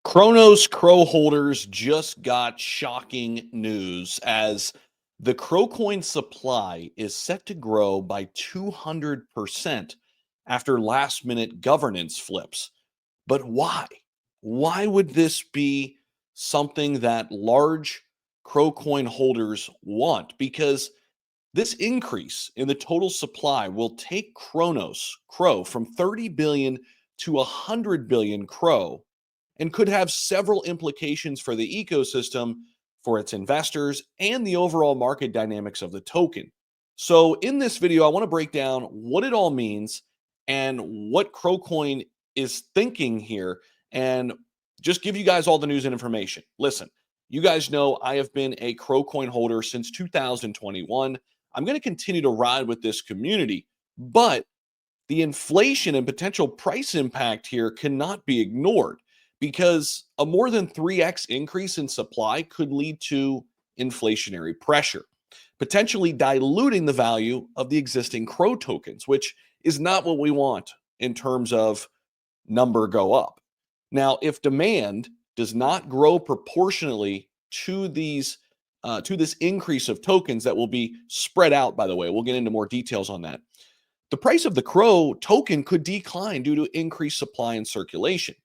Kronos Crow holders just got shocking news as the Crow coin supply is set to grow by 200% after last minute governance flips. But why? Why would this be something that large Crow coin holders want? Because this increase in the total supply will take Crow from 30 billion to 100 billion Crow and could have several implications for the ecosystem, for its investors, and the overall market dynamics of the token. So, in this video, I want to break down what it all means and what Crowcoin is thinking here, and just give you guys all the news and information. Listen, you guys know I have been a Crowcoin holder since 2021. I'm going to continue to ride with this community, but the inflation and potential price impact here cannot be ignored because a more than 3x increase in supply could lead to inflationary pressure, potentially diluting the value of the existing Crow tokens, which is not what we want in terms of number go up. Now, if demand does not grow proportionally to these to this increase of tokens that will be spread out, by the way, we'll get into more details on that. The price of the Crow token could decline due to increased supply and circulation.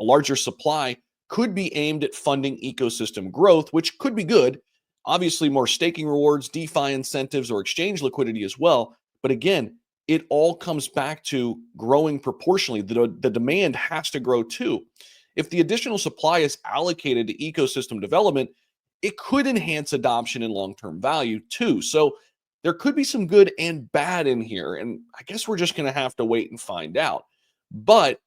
A larger supply could be aimed at funding ecosystem growth, which could be good. Obviously, more staking rewards, DeFi incentives, or exchange liquidity as well. But again, it all comes back to growing proportionally. The demand has to grow too. If the additional supply is allocated to ecosystem development, it could enhance adoption and long-term value too. So there could be some good and bad in here. And I guess we're just going to have to wait and find out. But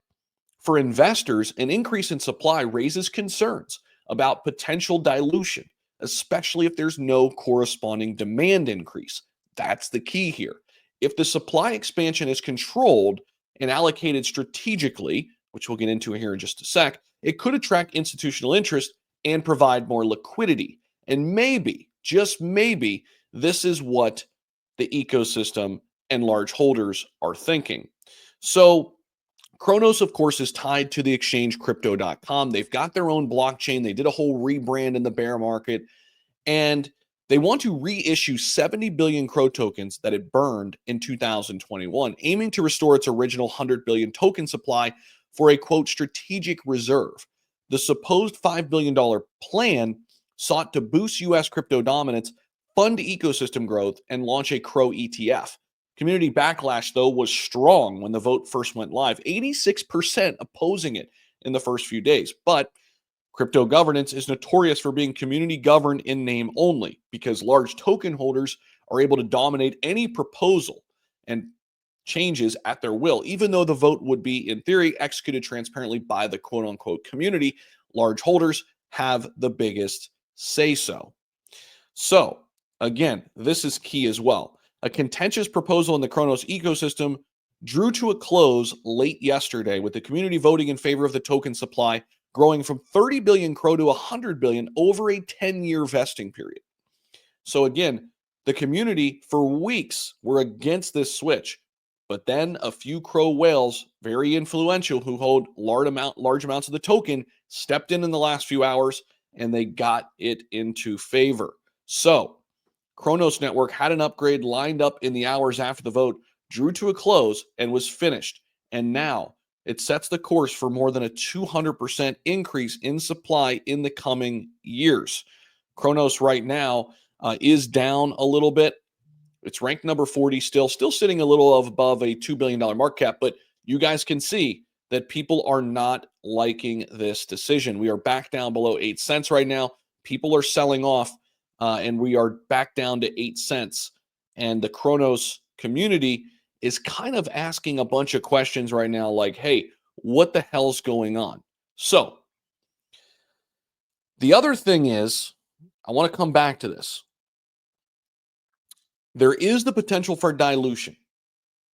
for investors, an increase in supply raises concerns about potential dilution, especially if there's no corresponding demand increase. That's the key here. If the supply expansion is controlled and allocated strategically, which we'll get into here in just a sec, it could attract institutional interest and provide more liquidity. And maybe, just maybe, this is what the ecosystem and large holders are thinking. So, Kronos, of course, is tied to the exchange crypto.com. They've got their own blockchain. They did a whole rebrand in the bear market, and they want to reissue 70 billion Crow tokens that it burned in 2021, aiming to restore its original 100 billion token supply for a quote strategic reserve. The supposed $5 billion plan sought to boost US crypto dominance, fund ecosystem growth, and launch a Crow ETF. Community backlash, though, was strong when the vote first went live, 86% opposing it in the first few days. But crypto governance is notorious for being community governed in name only because large token holders are able to dominate any proposal and changes at their will. Even though the vote would be, in theory, executed transparently by the quote unquote community, large holders have the biggest say so. So, again, this is key as well. A contentious proposal in the Kronos ecosystem drew to a close late yesterday with the community voting in favor of the token supply growing from 30 billion Crow to 100 billion over a 10-year vesting period. So again, the community for weeks were against this switch, but then a few Crow whales, very influential, who hold large amounts of the token, stepped in the last few hours and they got it into favor. So Kronos Network had an upgrade lined up in the hours after the vote, drew to a close, and was finished. And now it sets the course for more than a 200% increase in supply in the coming years. Kronos right now is down a little bit. It's ranked number 40 still sitting a little above a $2 billion market cap, but you guys can see that people are not liking this decision. We are back down below 8 cents right now. People are selling off. And we are back down to 8 cents. And the Kronos community is kind of asking a bunch of questions right now like, hey, what the hell's going on? So the other thing is, I want to come back to this. There is the potential for dilution.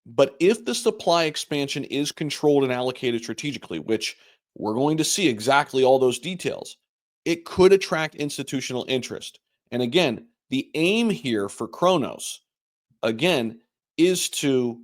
But if the supply expansion is controlled and allocated strategically, which we're going to see exactly all those details, it could attract institutional interest. And again, the aim here for Kronos, again, is to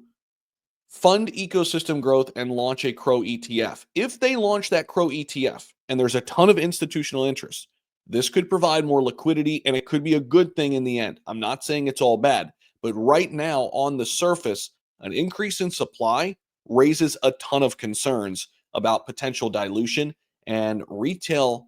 fund ecosystem growth and launch a Crow ETF. If they launch that Crow ETF, and there's a ton of institutional interest. This could provide more liquidity and it could be a good thing in the end. I'm not saying it's all bad, but right now on the surface, an increase in supply raises a ton of concerns about potential dilution, and retail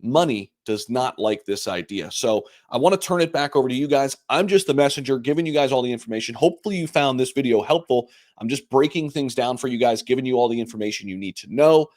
money does not like this idea. So I want to turn it back over to you guys. I'm just the messenger giving you guys all the information. Hopefully you found this video helpful. I'm just breaking things down for you guys, giving you all the information you need to know.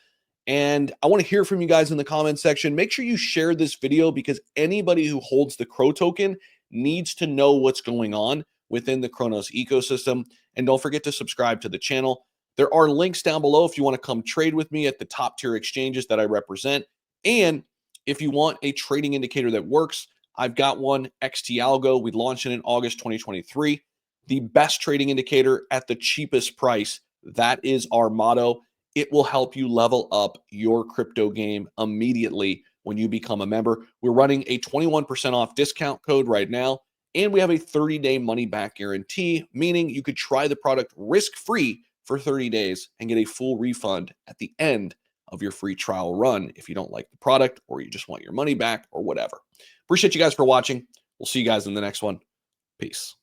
And I want to hear from you guys in the comment section. Make sure you share this video because anybody who holds the Crow token needs to know what's going on within the Kronos ecosystem. And don't forget to subscribe to the channel. There are links down below if you want to come trade with me at the top tier exchanges that I represent. And if you want a trading indicator that works, I've got one, XT Algo. We launched it in August 2023. The best trading indicator at the cheapest price. That is our motto. It will help you level up your crypto game immediately when you become a member. We're running a 21% off discount code right now, and we have a 30-day money-back guarantee, meaning you could try the product risk-free for 30 days and get a full refund at the end of your free trial run if you don't like the product or you just want your money back or whatever. Appreciate you guys for watching. We'll see you guys in the next one. Peace.